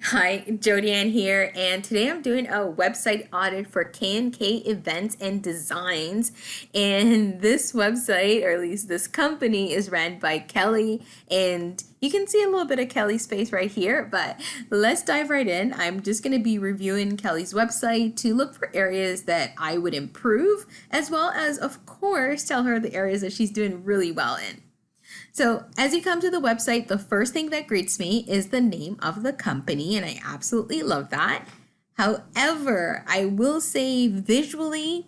Hi, Jody Ann here, and today I'm doing a website audit for K&K Events and Designs. And this website, or at least this company, is ran by Kelly, and you can see a little bit of Kelly's face right here, but let's dive right in. I'm just going to be reviewing Kelly's website to look for areas that I would improve, as well as, of course, tell her the areas that she's doing really well in. So as you come to the website, the first thing that greets me is the name of the company, and I absolutely love that. However, I will say visually,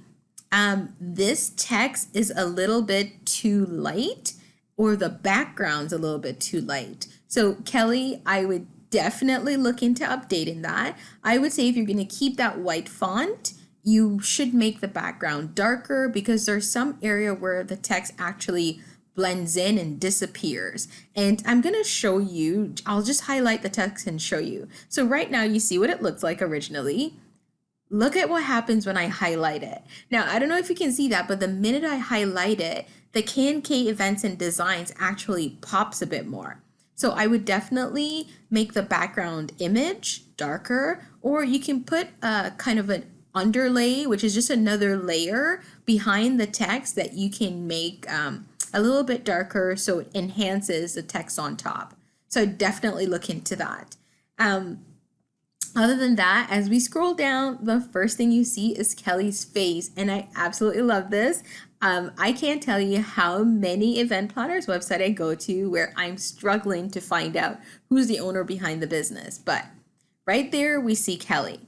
this text is a little bit too light, or the background's a little bit too light. So Kelly, I would definitely look into updating that. I would say if you're going to keep that white font, you should make the background darker because there's some area where the text actually blends in and disappears. And I'm going to show you, I'll just highlight the text and show you. So right now you see what it looks like originally. Look at what happens when I highlight it. Now, I don't know if you can see that, but the minute I highlight it, the K&K Events and Designs actually pops a bit more. So I would definitely make the background image darker, or you can put a kind of an underlay, which is just another layer behind the text that you can make a little bit darker so it enhances the text on top. So definitely look into that. Other than that, as we scroll down, the first thing you see is Kelly's face, and I absolutely love this. I can't tell you how many event planners website I go to where I'm struggling to find out who's the owner behind the business, but right there we see Kelly.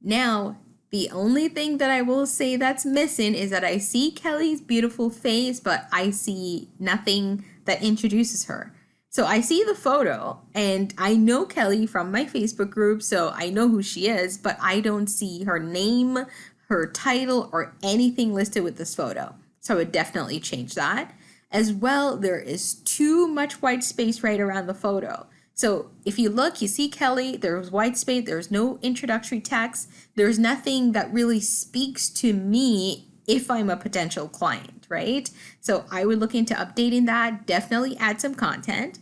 Now, the only thing that I will say that's missing is that I see Kelly's beautiful face, but I see nothing that introduces her. So I see the photo and I know Kelly from my Facebook group, so I know who she is, but I don't see her name, her title, or anything listed with this photo. So I would definitely change that. As well, there is too much white space right around the photo. So if you look, you see Kelly, there's white space, there's no introductory text, there's nothing that really speaks to me if I'm a potential client, right? So I would look into updating that, definitely add some content.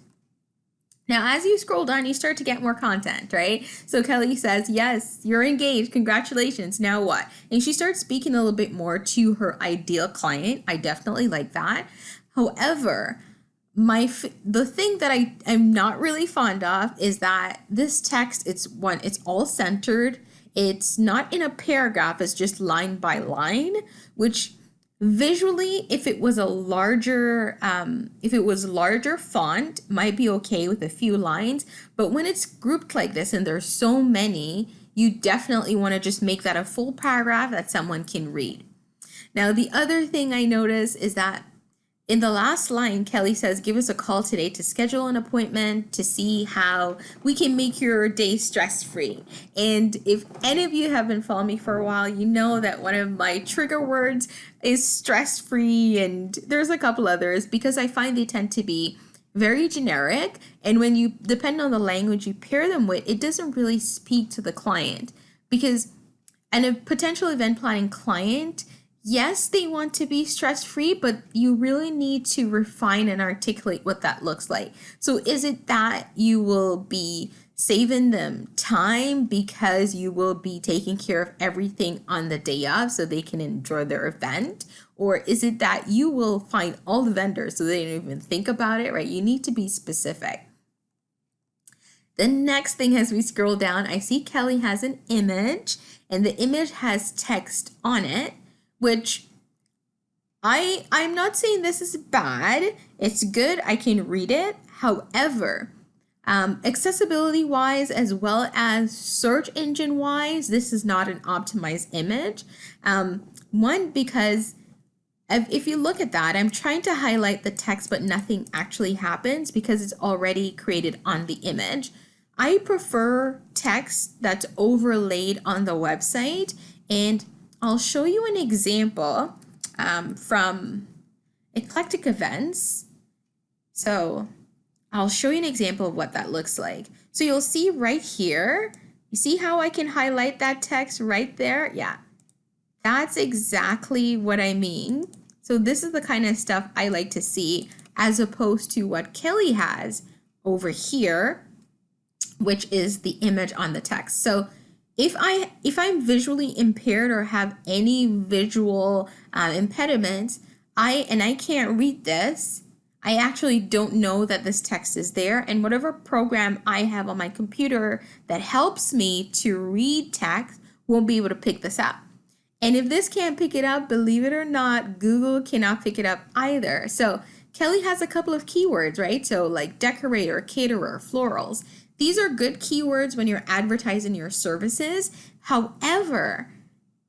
Now, as you scroll down, you start to get more content, right? So Kelly says, yes, you're engaged. Congratulations. Now what? And she starts speaking a little bit more to her ideal client. I definitely like that. However, the thing that I'm not really fond of is that this text, it's all centered. It's not in a paragraph, it's just line by line, which visually, if it was larger font, might be okay with a few lines. But when it's grouped like this and there's so many, you definitely want to just make that a full paragraph that someone can read. Now, the other thing I notice is that in the last line, Kelly says, give us a call today to schedule an appointment to see how we can make your day stress-free. And if any of you have been following me for a while, you know that one of my trigger words is stress-free, and there's a couple others because I find they tend to be very generic. And when you depend on the language you pair them with, it doesn't really speak to the client because a potential event planning client, yes, they want to be stress-free, but you really need to refine and articulate what that looks like. So is it that you will be saving them time because you will be taking care of everything on the day of so they can enjoy their event? Or is it that you will find all the vendors so they don't even think about it, right? You need to be specific. The next thing as we scroll down, I see Kelly has an image and the image has text on it, which I'm not saying this is bad. It's good. I can read it. However, accessibility wise as well as search engine wise, this is not an optimized image. One, because if you look at that, I'm trying to highlight the text, but nothing actually happens because it's already created on the image. I prefer text that's overlaid on the website, and I'll show you an example from Eclectic Events. So I'll show you an example of what that looks like. So you'll see right here, you see how I can highlight that text right there? Yeah, that's exactly what I mean. So this is the kind of stuff I like to see as opposed to what Kelly has over here, which is the image on the text. So if I'm visually impaired or have any visual impediments, I can't read this, I actually don't know that this text is there, and whatever program I have on my computer that helps me to read text won't be able to pick this up. And if this can't pick it up, believe it or not, Google cannot pick it up either. So Kelly has a couple of keywords, right? So like decorator, caterer, florals. These are good keywords when you're advertising your services. However,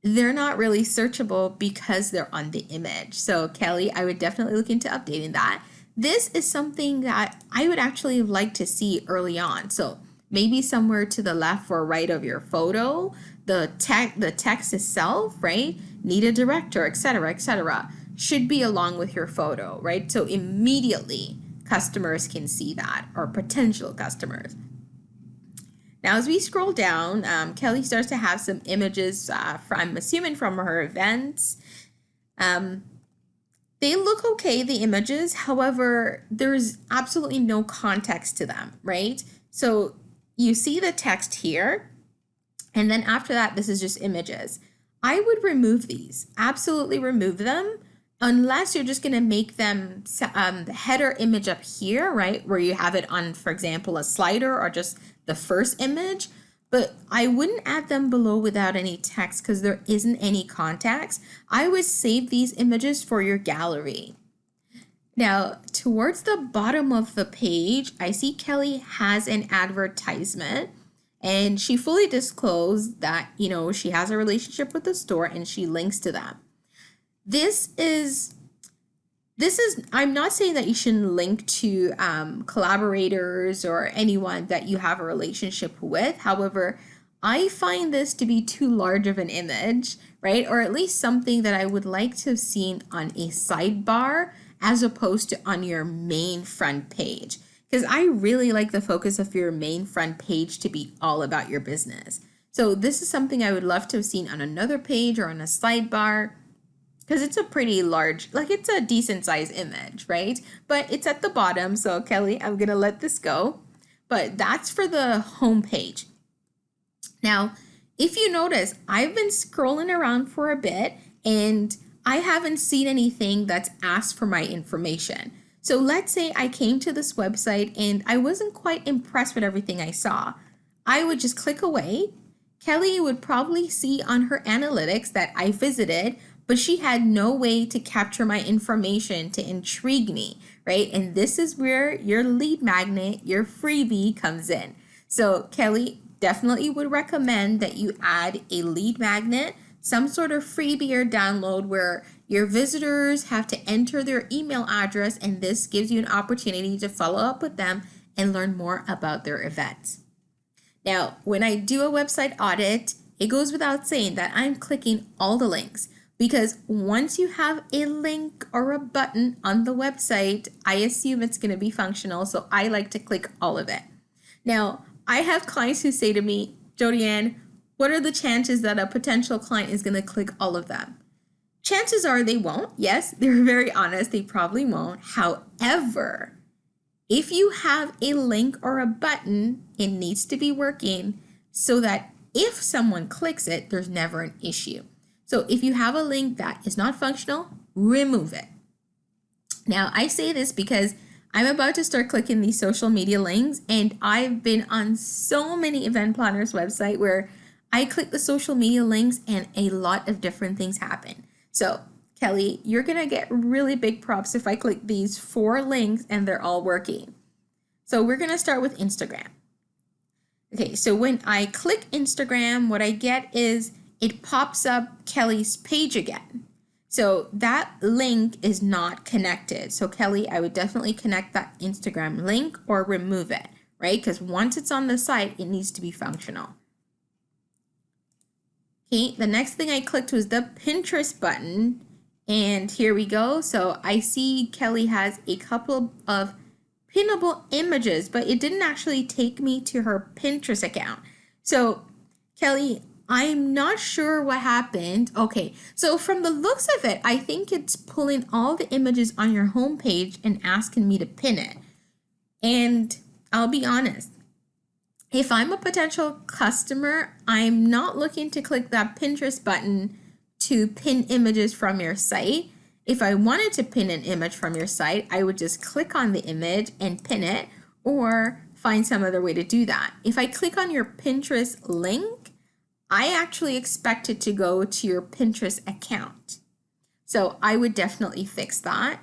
they're not really searchable because they're on the image. So Kelly, I would definitely look into updating that. This is something that I would actually like to see early on. So maybe somewhere to the left or right of your photo, the text itself, right? Need a director, etc., should be along with your photo, right? So immediately customers can see that, or potential customers. Now, as we scroll down, Kelly starts to have some images, I'm assuming from her events. They look okay, the images. However, there's absolutely no context to them, right? So you see the text here, and then after that, this is just images. I would remove these, absolutely remove them, unless you're just going to make them the header image up here, right, where you have it on, for example, a slider or just the first image. But I wouldn't add them below without any text because there isn't any context. I would save these images for your gallery. Now, towards the bottom of the page, I see Kelly has an advertisement, and she fully disclosed that, she has a relationship with the store and she links to them. This is, I'm not saying that you shouldn't link to collaborators or anyone that you have a relationship with. However, I find this to be too large of an image, right? Or at least something that I would like to have seen on a sidebar as opposed to on your main front page. Because I really like the focus of your main front page to be all about your business. So this is something I would love to have seen on another page or on a sidebar, because it's a pretty large, it's a decent size image, right? But it's at the bottom, so Kelly, I'm gonna let this go. But that's for the home page. Now, if you notice, I've been scrolling around for a bit and I haven't seen anything that's asked for my information. So let's say I came to this website and I wasn't quite impressed with everything I saw. I would just click away. Kelly would probably see on her analytics that I visited, but she had no way to capture my information to intrigue me, right? And this is where your lead magnet, your freebie, comes in. So Kelly definitely would recommend that you add a lead magnet, some sort of freebie or download where your visitors have to enter their email address, and this gives you an opportunity to follow up with them and learn more about their events. Now, when I do a website audit, it goes without saying that I'm clicking all the links, because once you have a link or a button on the website, I assume it's going to be functional, so I like to click all of it. Now, I have clients who say to me, Jodianne, what are the chances that a potential client is going to click all of them? Chances are they won't. Yes, they're very honest. They probably won't. However, if you have a link or a button, it needs to be working so that if someone clicks it, there's never an issue. So if you have a link that is not functional, remove it. Now, I say this because I'm about to start clicking these social media links, and I've been on so many event planners' website where I click the social media links and a lot of different things happen. So Kelly, you're going to get really big props if I click these 4 links and they're all working. So we're going to start with Instagram. Okay, so when I click Instagram, what I get is it pops up Kelly's page again. So that link is not connected. So Kelly, I would definitely connect that Instagram link or remove it, right? Because once it's on the site, it needs to be functional. Okay, the next thing I clicked was the Pinterest button, and here we go. So I see Kelly has a couple of pinnable images, but it didn't actually take me to her Pinterest account. So Kelly, I'm not sure what happened. Okay, so from the looks of it, I think it's pulling all the images on your homepage and asking me to pin it. And I'll be honest, If I'm a potential customer, I'm not looking to click that Pinterest button to pin images from your site. If I wanted to pin an image from your site, I would just click on the image and pin it, or find some other way to do that. If I click on your Pinterest link, I actually expect it to go to your Pinterest account. So I would definitely fix that.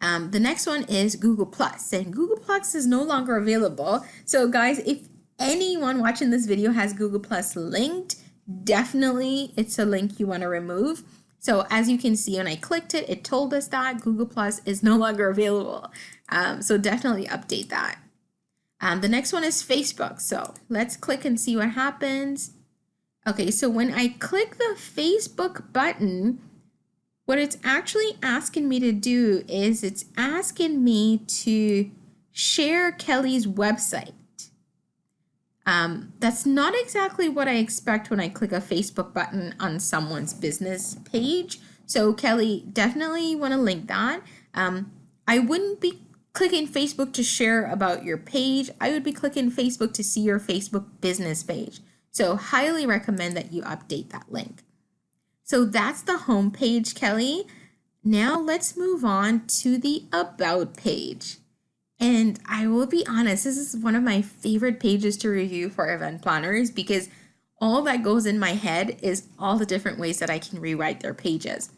The next one is Google Plus, and Google Plus is no longer available. So guys, if anyone watching this video has Google Plus linked, definitely it's a link you want to remove. So as you can see, when I clicked it, it told us that Google Plus is no longer available. So definitely update that. The next one is Facebook. So let's click and see what happens. Okay, so when I click the Facebook button, what it's actually asking me to do is it's asking me to share Kelly's website. That's not exactly what I expect when I click a Facebook button on someone's business page. So Kelly, definitely want to link that. I wouldn't be clicking Facebook to share about your page. I would be clicking Facebook to see your Facebook business page. So highly recommend that you update that link. So that's the home page, Kelly. Now let's move on to the About page. And I will be honest, this is one of my favorite pages to review for event planners, because all that goes in my head is all the different ways that I can rewrite their pages.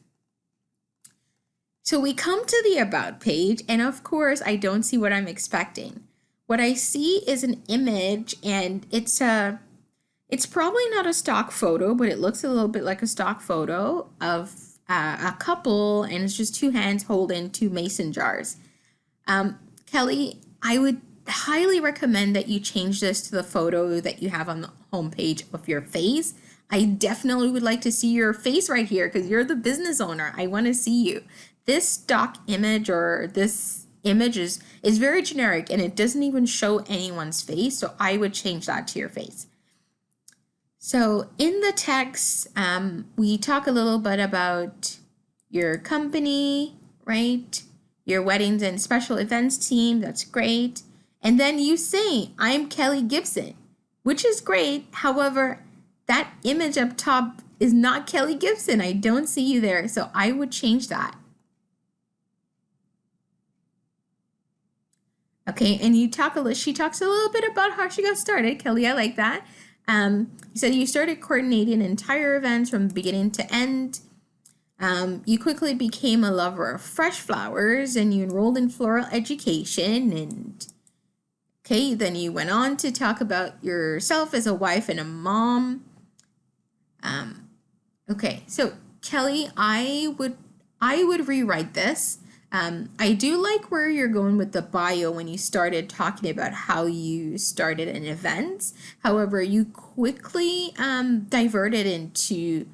So we come to the About page, and of course, I don't see what I'm expecting. What I see is an image, and it's probably not a stock photo, but it looks a little bit like a stock photo of a couple, and it's just two hands holding two mason jars. Kelly, I would highly recommend that you change this to the photo that you have on the homepage of your face. I definitely would like to see your face right here, because you're the business owner. I want to see you. This stock image, or this image is very generic, and it doesn't even show anyone's face, so I would change that to your face. So in the text, we talk a little bit about your company, right? Your weddings and special events team, that's great. And then you say, I'm Kelly Gibson, which is great. However, that image up top is not Kelly Gibson. I don't see you there, so I would change that. Okay, and she talks a little bit about how she got started. Kelly, I like that. You said you started coordinating entire events from beginning to end. You quickly became a lover of fresh flowers, and you enrolled in floral education. And okay, then you went on to talk about yourself as a wife and a mom. Okay, so Kelly, I would rewrite this. I do like where you're going with the bio when you started talking about how you started an event. However, you quickly diverted into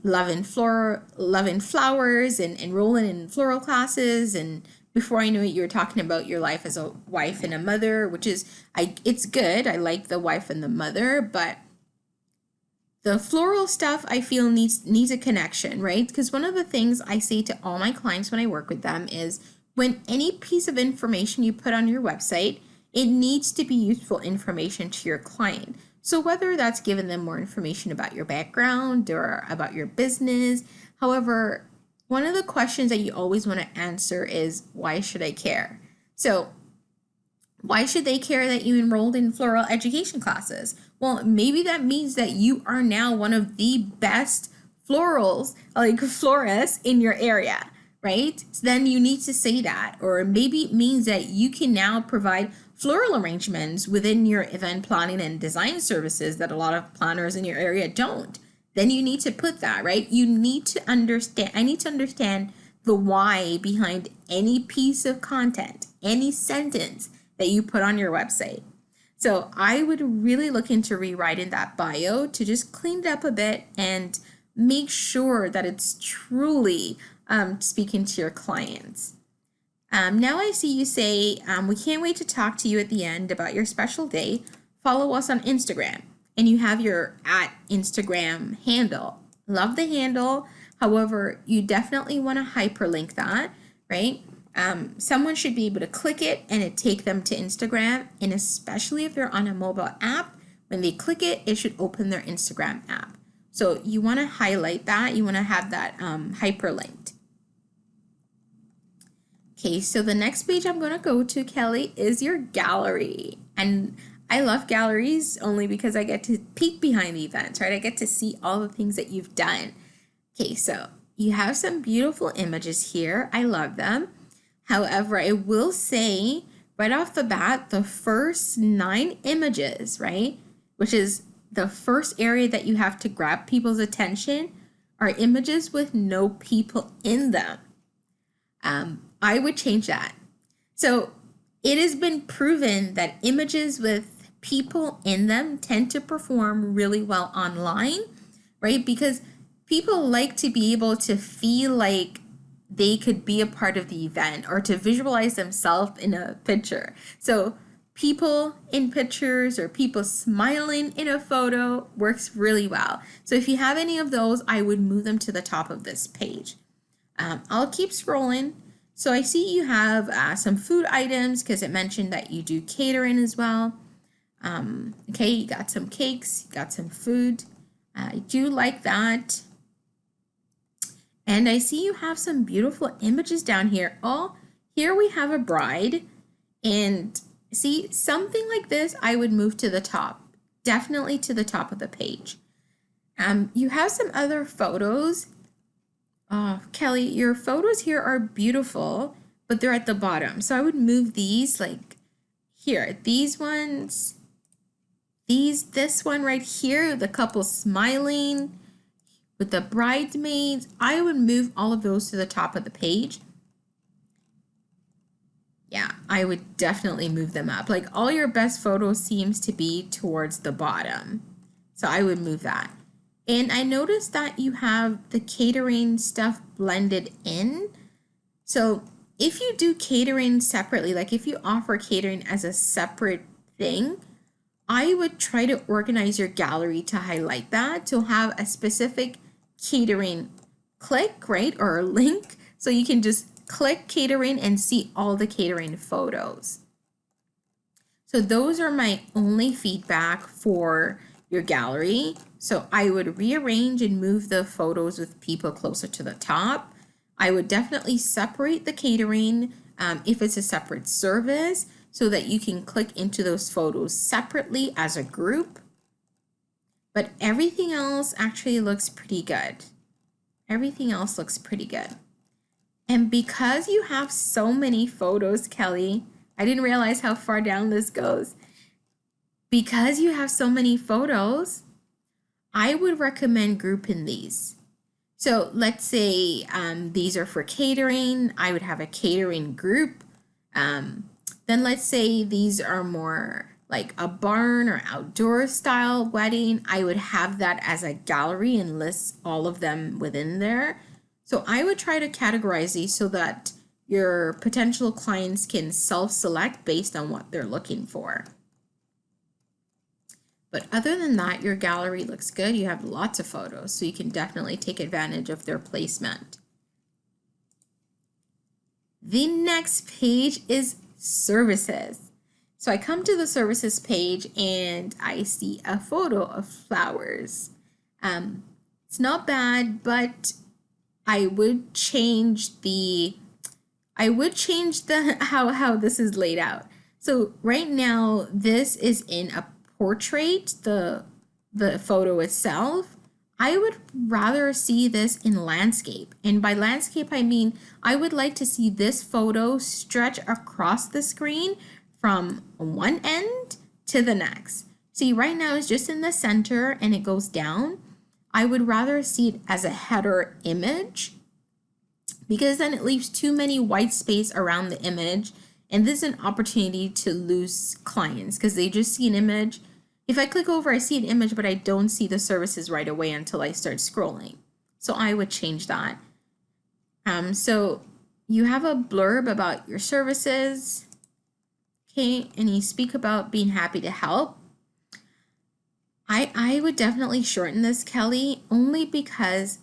loving flowers and enrolling in floral classes. And before I knew it, you were talking about your life as a wife and a mother, which is, it's good. I like the wife and the mother, but the floral stuff I feel needs a connection, right? Because one of the things I say to all my clients when I work with them is, when any piece of information you put on your website, it needs to be useful information to your client. So whether that's giving them more information about your background or about your business, however, one of the questions that you always want to answer is, why should I care? So why should they care that you enrolled in floral education classes? Well, maybe that means that you are now one of the best florists in your area, right? So then you need to say that. Or maybe it means that you can now provide floral arrangements within your event planning and design services that a lot of planners in your area don't. Then you need to put that, right? You need to understand, I need to understand the why behind any piece of content, any sentence that you put on your website. So I would really look into rewriting that bio to just clean it up a bit and make sure that it's truly speaking to your clients. Now I see you say, we can't wait to talk to you at the end about your special day. Follow us on Instagram. And you have your @Instagram handle. Love the handle. However, you definitely want to hyperlink that, right? Someone should be able to click it and it take them to Instagram. And especially if they're on a mobile app, when they click it, it should open their Instagram app. So you want to highlight that. You want to have that hyperlinked. Okay, so the next page I'm going to go to, Kelly, is your gallery. And I love galleries only because I get to peek behind the events, right? I get to see all the things that you've done. Okay, so you have some beautiful images here. I love them. However, I will say right off the bat, the first 9 images, right, which is the first area that you have to grab people's attention, are images with no people in them. I would change that. So it has been proven that images with people in them tend to perform really well online, right? Because people like to be able to feel like they could be a part of the event or to visualize themselves in a picture. So people in pictures or people smiling in a photo works really well. So if you have any of those, I would move them to the top of this page. I'll keep scrolling. So I see you have some food items because it mentioned that you do catering as well. Okay, you got some cakes, you got some food. I do like that. And I see you have some beautiful images down here. Oh, here we have a bride. And see, something like this, I would move to the top, definitely to the top of the page. You have some other photos. Oh, Kelly, your photos here are beautiful, but they're at the bottom. So I would move these like here, these ones, this one right here, the couple smiling with the bridesmaids. I would move all of those to the top of the page. Yeah, I would definitely move them up. Like all your best photos seems to be towards the bottom. So I would move that. And I noticed that you have the catering stuff blended in. So if you do catering separately, like if you offer catering as a separate thing, I would try to organize your gallery to highlight that, to have a specific catering click, right, or a link, so you can just click catering and see all the catering photos. So those are my only feedback for your gallery. So I would rearrange and move the photos with people closer to the top. I would definitely separate the catering if it's a separate service so that you can click into those photos separately as a group. But everything else actually looks pretty good. Everything else looks pretty good. And because you have so many photos, Kelly, I didn't realize how far down this goes. Because you have so many photos, I would recommend grouping these. So let's say these are for catering. I would have a catering group. Then let's say these are more like a barn or outdoor style wedding. I would have that as a gallery and list all of them within there. So I would try to categorize these so that your potential clients can self-select based on what they're looking for. But other than that, your gallery looks good. You have lots of photos, so you can definitely take advantage of their placement. The next page is services. So I come to the services page and I see a photo of flowers. It's not bad, but I would change the how this is laid out. So right now this is in a portrait, the photo itself. I would rather see this in landscape. And by landscape, I mean, I would like to see this photo stretch across the screen from one end to the next. See, right now it's just in the center and it goes down. I would rather see it as a header image because then it leaves too many white space around the image. And this is an opportunity to lose clients because they just see an image. If I click over, I see an image, but I don't see the services right away until I start scrolling. So I would change that. So you have a blurb about your services, okay, and you speak about being happy to help. I would definitely shorten this, Kelly, only because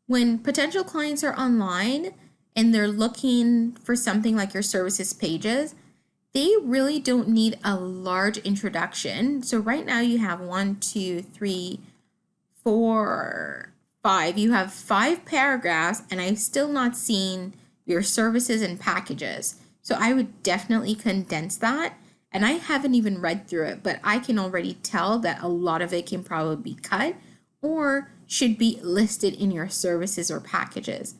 when potential clients are online, and they're looking for something like your services pages, they really don't need a large introduction. So right now you have 1, 2, 3, 4, 5. You have 5 paragraphs, and I've still not seen your services and packages. So I would definitely condense that. And I haven't even read through it, but I can already tell that a lot of it can probably be cut or should be listed in your services or packages.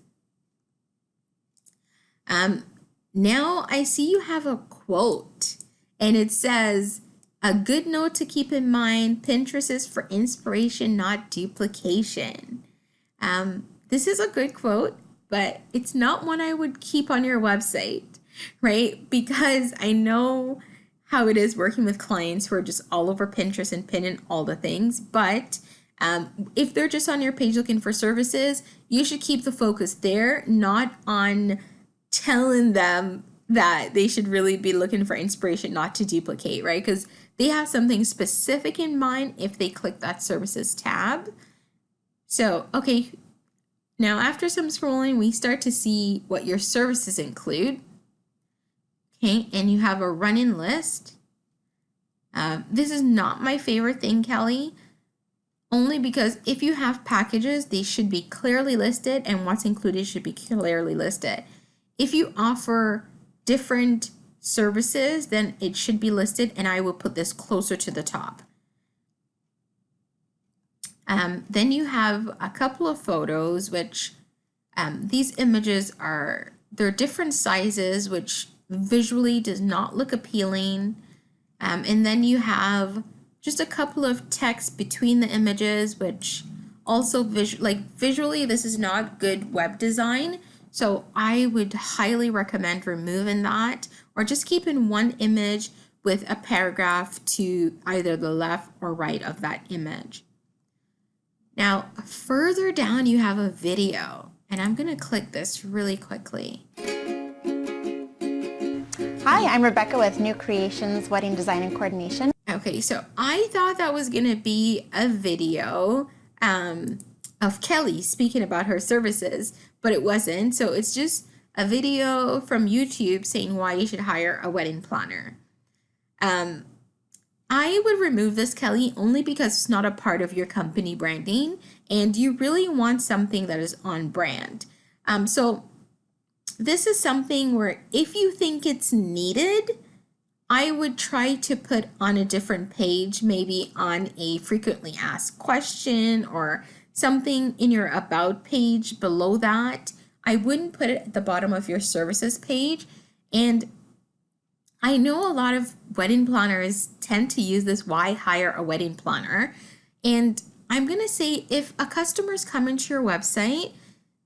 Now I see you have a quote, and it says, "A good note to keep in mind, Pinterest is for inspiration, not duplication." This is a good quote, but it's not one I would keep on your website, right? Because I know how it is working with clients who are just all over Pinterest and pinning all the things. But if they're just on your page looking for services, you should keep the focus there, not on telling them that they should really be looking for inspiration, not to duplicate, right? Because they have something specific in mind if they click that services tab. So, okay, now after some scrolling, we start to see what your services include. Okay, and you have a run-in list. This is not my favorite thing, Kelly, only because if you have packages, they should be clearly listed, and what's included should be clearly listed. If you offer different services, then it should be listed, and I will put this closer to the top. Then you have a couple of photos, which these images they're different sizes, which visually does not look appealing. And then you have just a couple of texts between the images, which also visually this is not good web design. So I would highly recommend removing that, or just keeping one image with a paragraph to either the left or right of that image. Now, further down you have a video, and I'm gonna click this really quickly. Hi, I'm Rebecca with New Creations Wedding Design and Coordination. Okay, so I thought that was gonna be a video of Kelly speaking about her services, but it wasn't. So it's just a video from YouTube saying why you should hire a wedding planner. I would remove this, Kelly, only because it's not a part of your company branding, and you really want something that is on brand. So this is something where if you think it's needed, I would try to put on a different page, maybe on a frequently asked question or something in your about page below that. I wouldn't put it at the bottom of your services page. And I know a lot of wedding planners tend to use this "why hire a wedding planner?" And I'm going to say if a customer's coming to your website,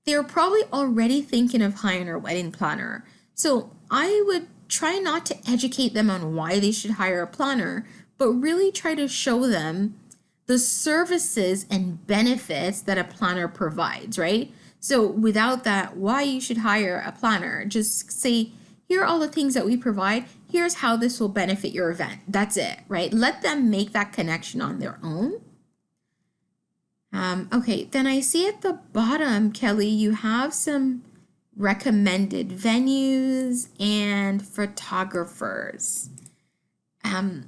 they're probably already thinking of hiring a wedding planner. So I would try not to educate them on why they should hire a planner, but really try to show them the services and benefits that a planner provides, right? So without that, why you should hire a planner, just say, here are all the things that we provide. Here's how this will benefit your event. That's it, right? Let them make that connection on their own. Okay, then I see at the bottom, Kelly, you have some recommended venues and photographers. I'm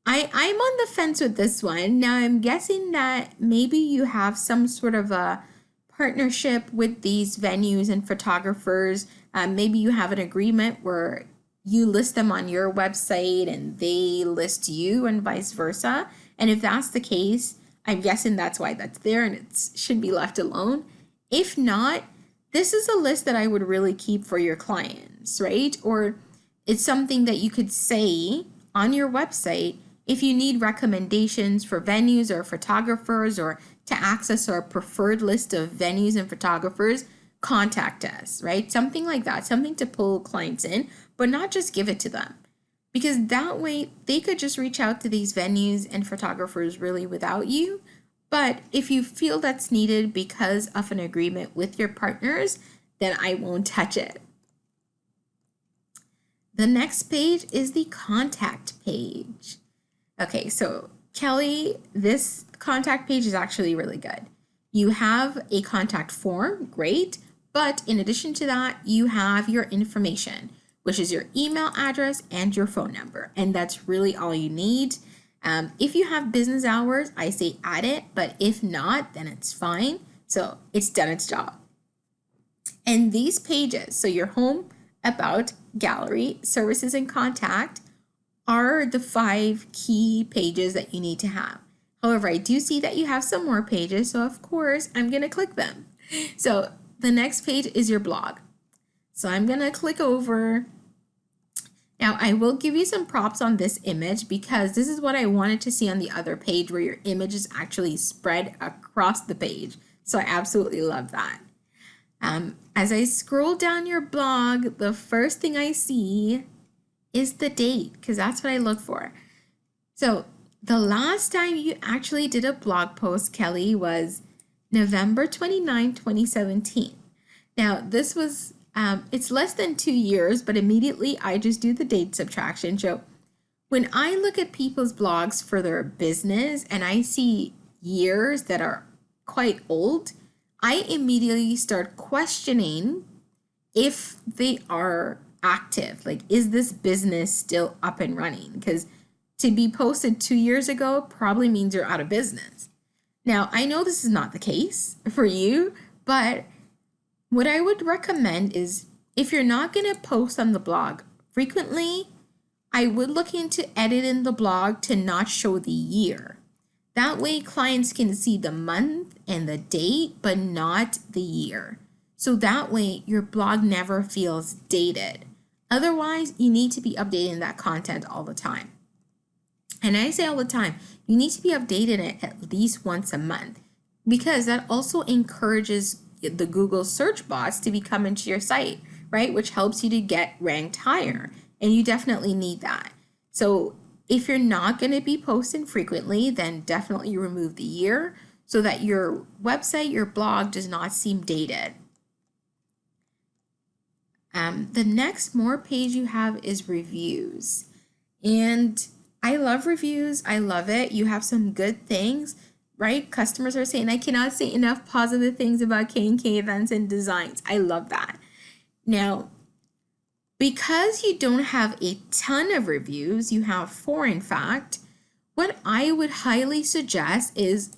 on the fence with this one. Now I'm guessing that maybe you have some sort of a partnership with these venues and photographers. Maybe you have an agreement where you list them on your website and they list you and vice versa. And if that's the case, I'm guessing that's why that's there and it should be left alone. If not, this is a list that I would really keep for your clients, right? Or it's something that you could say on your website if you need recommendations for venues or photographers, or to access our preferred list of venues and photographers, contact us, right? Something like that, something to pull clients in, but not just give it to them. Because that way they could just reach out to these venues and photographers really without you. But if you feel that's needed because of an agreement with your partners, then I won't touch it. The next page is the contact page. Okay, so Kelly, this contact page is actually really good. You have a contact form, great, But in addition to that, you have your information, which is your email address and your phone number. And that's really all you need. If you have business hours, I say add it, but if not, then it's fine. So it's done its job. And these pages, so your home, about, gallery, services, and contact, are the 5 key pages that you need to have. However, I do see that you have some more pages, so of course I'm going to click them. So the next page is your blog. So I'm going to click over. Now I will give you some props on this image because this is what I wanted to see on the other page where your image is actually spread across the page. So I absolutely love that. As I scroll down your blog, the first thing I see is the date, because that's what I look for. So the last time you actually did a blog post, Kelly, was November 29, 2017. Now this was, it's less than 2 years, but immediately I just do the date subtraction. So when I look at people's blogs for their business and I see years that are quite old, I immediately start questioning if they are active. Like, is this business still up and running? Because to be posted 2 years ago probably means you're out of business. Now, I know this is not the case for you, but what I would recommend is if you're not going to post on the blog frequently, I would look into editing the blog to not show the year. That way clients can see the month and the date, but not the year. So that way your blog never feels dated. Otherwise, you need to be updating that content all the time. And I say all the time, you need to be updating it at least once a month because that also encourages the Google search bots to be coming to your site, right? Which helps you to get ranked higher. And you definitely need that. So if you're not going to be posting frequently, then definitely remove the year so that your website, your blog does not seem dated. The next more page you have is reviews. And I love reviews. I love it. You have some good things, right? Customers are saying, I cannot say enough positive things about K&K Events and Designs. I love that. Now, because you don't have a ton of reviews, you have 4 in fact, what I would highly suggest is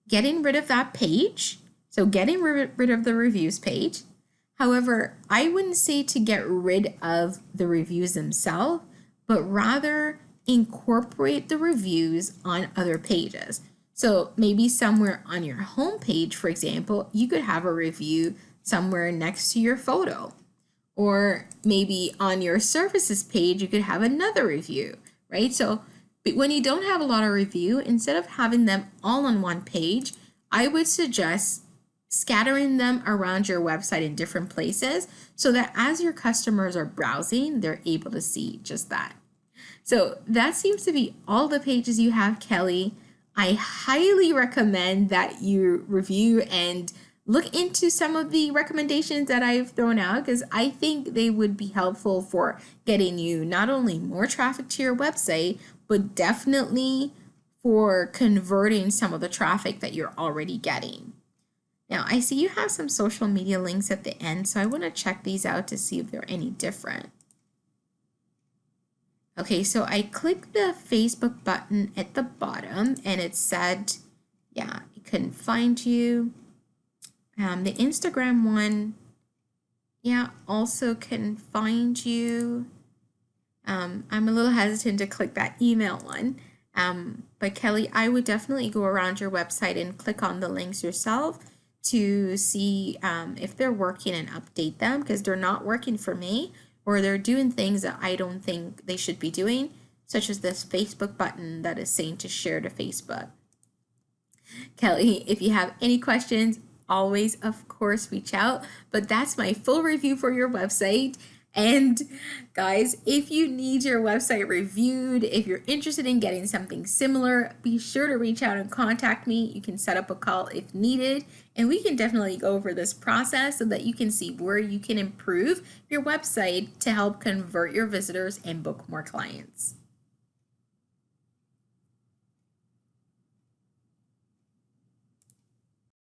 getting rid of that page. So getting rid of the reviews page. However, I wouldn't say to get rid of the reviews themselves, but rather incorporate the reviews on other pages. So maybe somewhere on your home page, for example, you could have a review somewhere next to your photo. Or maybe on your services page, you could have another review, right? So when you don't have a lot of review, instead of having them all on one page, I would suggest scattering them around your website in different places so that as your customers are browsing, they're able to see just that. So that seems to be all the pages you have, Kelly. I highly recommend that you review and look into some of the recommendations that I've thrown out because I think they would be helpful for getting you not only more traffic to your website, but definitely for converting some of the traffic that you're already getting. Now, I see you have some social media links at the end, so I want to check these out to see if they're any different. Okay, so I clicked the Facebook button at the bottom and it said, yeah, it couldn't find you. The Instagram one, yeah, also can find you. I'm a little hesitant to click that email one. But Kelly, I would definitely go around your website and click on the links yourself to see if they're working and update them because they're not working for me or they're doing things that I don't think they should be doing, such as this Facebook button that is saying to share to Facebook. Kelly, if you have any questions, always, of course, reach out. But that's my full review for your website. And guys, if you need your website reviewed, if you're interested in getting something similar, be sure to reach out and contact me. You can set up a call if needed, and we can definitely go over this process so that you can see where you can improve your website to help convert your visitors and book more clients.